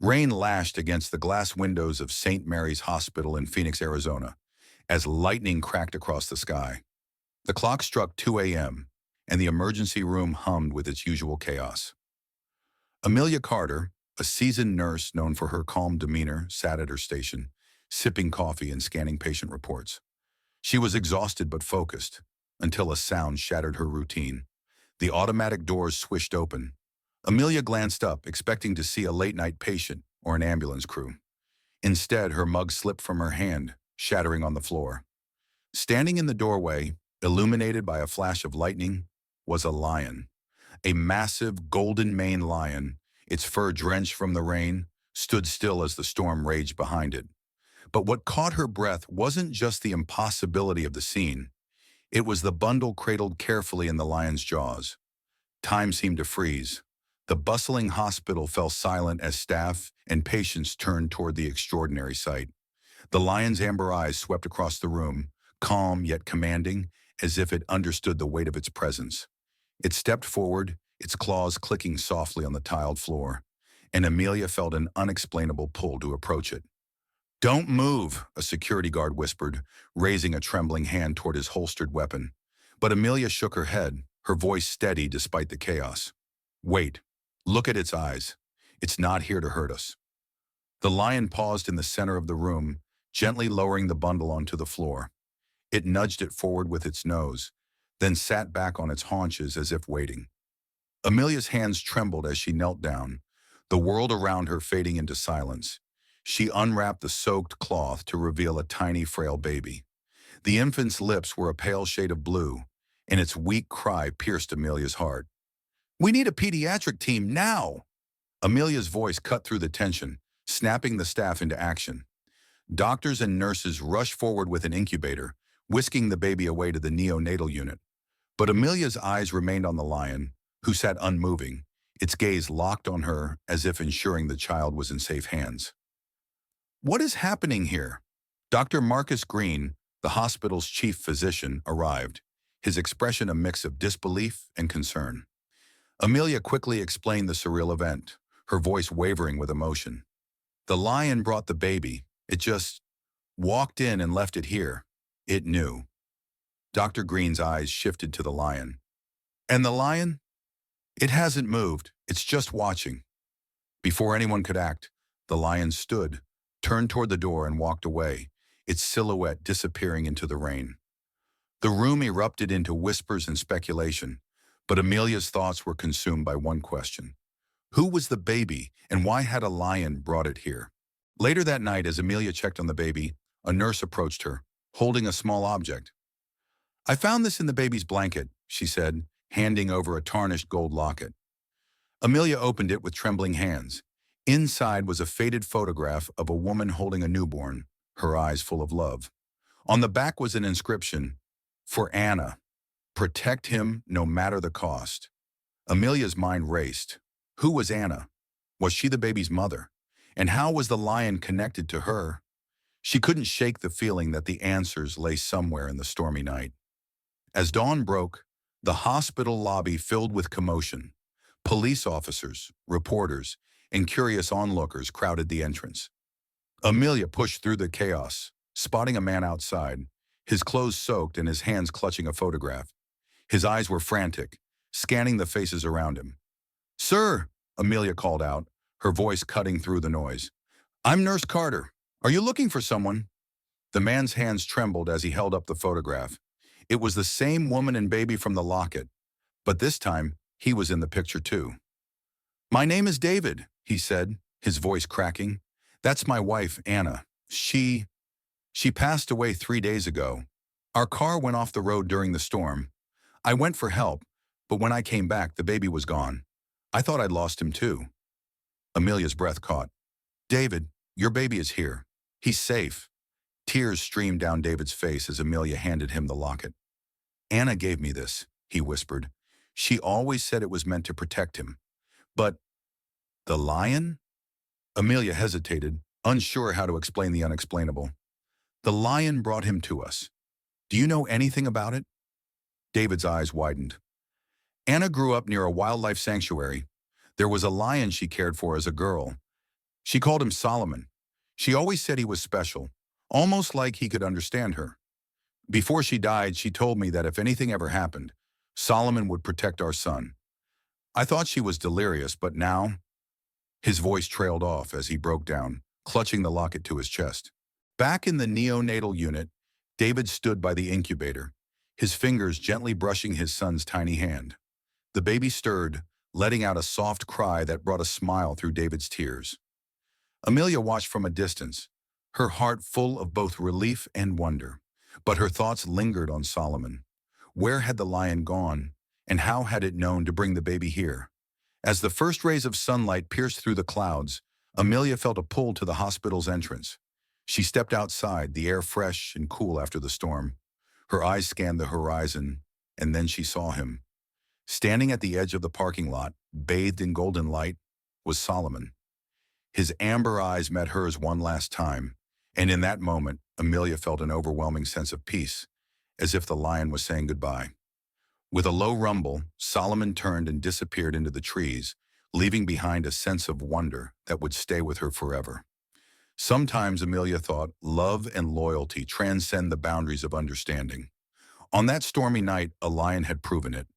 Rain lashed against the glass windows of St. Mary's Hospital in Phoenix, Arizona, as lightning cracked across the sky. The clock struck 2 a.m., and the emergency room hummed with its usual chaos. Amelia Carter, a seasoned nurse known for her calm demeanor, sat at her station, sipping coffee and scanning patient reports. She was exhausted but focused, until a sound shattered her routine. The automatic doors swished open. Amelia glanced up, expecting to see a late-night patient or an ambulance crew. Instead, her mug slipped from her hand, shattering on the floor. Standing in the doorway, illuminated by a flash of lightning, was a lion. A massive, golden-maned lion, its fur drenched from the rain, stood still as the storm raged behind it. But what caught her breath wasn't just the impossibility of the scene. It was the bundle cradled carefully in the lion's jaws. Time seemed to freeze. The bustling hospital fell silent as staff and patients turned toward the extraordinary sight. The lion's amber eyes swept across the room, calm yet commanding, as if it understood the weight of its presence. It stepped forward, its claws clicking softly on the tiled floor, and Amelia felt an unexplainable pull to approach it. "Don't move," a security guard whispered, raising a trembling hand toward his holstered weapon. But Amelia shook her head, her voice steady despite the chaos. "Wait. Look at its eyes. It's not here to hurt us." The lion paused in the center of the room, gently lowering the bundle onto the floor. It nudged it forward with its nose, then sat back on its haunches as if waiting. Amelia's hands trembled as she knelt down, the world around her fading into silence. She unwrapped the soaked cloth to reveal a tiny, frail baby. The infant's lips were a pale shade of blue, and its weak cry pierced Amelia's heart. "We need a pediatric team now!" Amelia's voice cut through the tension, snapping the staff into action. Doctors and nurses rushed forward with an incubator, whisking the baby away to the neonatal unit. But Amelia's eyes remained on the lion, who sat unmoving, its gaze locked on her as if ensuring the child was in safe hands. "What is happening here?" Dr. Marcus Green, the hospital's chief physician, arrived, his expression a mix of disbelief and concern. Amelia quickly explained the surreal event, her voice wavering with emotion. "The lion brought the baby. It just walked in and left it here. It knew." Dr. Green's eyes shifted to the lion. "And the lion? It hasn't moved. It's just watching." Before anyone could act, the lion stood, turned toward the door and walked away, its silhouette disappearing into the rain. The room erupted into whispers and speculation, but Amelia's thoughts were consumed by one question. Who was the baby, and why had a lion brought it here? Later that night, as Amelia checked on the baby, a nurse approached her, holding a small object. "I found this in the baby's blanket," she said, handing over a tarnished gold locket. Amelia opened it with trembling hands. Inside was a faded photograph of a woman holding a newborn, her eyes full of love. On the back was an inscription, "For Anna. Protect him no matter the cost." Amelia's mind raced. Who was Anna? Was she the baby's mother? And how was the lion connected to her? She couldn't shake the feeling that the answers lay somewhere in the stormy night. As dawn broke, the hospital lobby filled with commotion. Police officers, reporters, and curious onlookers crowded the entrance. Amelia pushed through the chaos, spotting a man outside, his clothes soaked and his hands clutching a photograph. His eyes were frantic, scanning the faces around him. "Sir," Amelia called out, her voice cutting through the noise. "I'm Nurse Carter. Are you looking for someone?" The man's hands trembled as he held up the photograph. It was the same woman and baby from the locket, but this time he was in the picture too. "My name is David," he said, his voice cracking. "That's my wife, Anna. She passed away 3 days ago. Our car went off the road during the storm. I went for help, but when I came back, the baby was gone. I thought I'd lost him too." Amelia's breath caught. "David, your baby is here. He's safe." Tears streamed down David's face as Amelia handed him the locket. "Anna gave me this," he whispered. "She always said it was meant to protect him. But the lion?" Amelia hesitated, unsure how to explain the unexplainable. "The lion brought him to us. Do you know anything about it?" David's eyes widened. "Anna grew up near a wildlife sanctuary. There was a lion she cared for as a girl. She called him Solomon. She always said he was special, almost like he could understand her. Before she died, she told me that if anything ever happened, Solomon would protect our son. I thought she was delirious, but now, his voice trailed off as he broke down, clutching the locket to his chest. Back in the neonatal unit, David stood by the incubator, his fingers gently brushing his son's tiny hand. The baby stirred, letting out a soft cry that brought a smile through David's tears. Amelia watched from a distance, her heart full of both relief and wonder. But her thoughts lingered on Solomon. Where had the lion gone, and how had it known to bring the baby here? As the first rays of sunlight pierced through the clouds, Amelia felt a pull to the hospital's entrance. She stepped outside, the air fresh and cool after the storm. Her eyes scanned the horizon, and then she saw him. Standing at the edge of the parking lot, bathed in golden light, was Solomon. His amber eyes met hers one last time, and in that moment, Amelia felt an overwhelming sense of peace, as if the lion was saying goodbye. With a low rumble, Solomon turned and disappeared into the trees, leaving behind a sense of wonder that would stay with her forever. Sometimes Amelia thought love and loyalty transcend the boundaries of understanding. On that stormy night, a lion had proven it.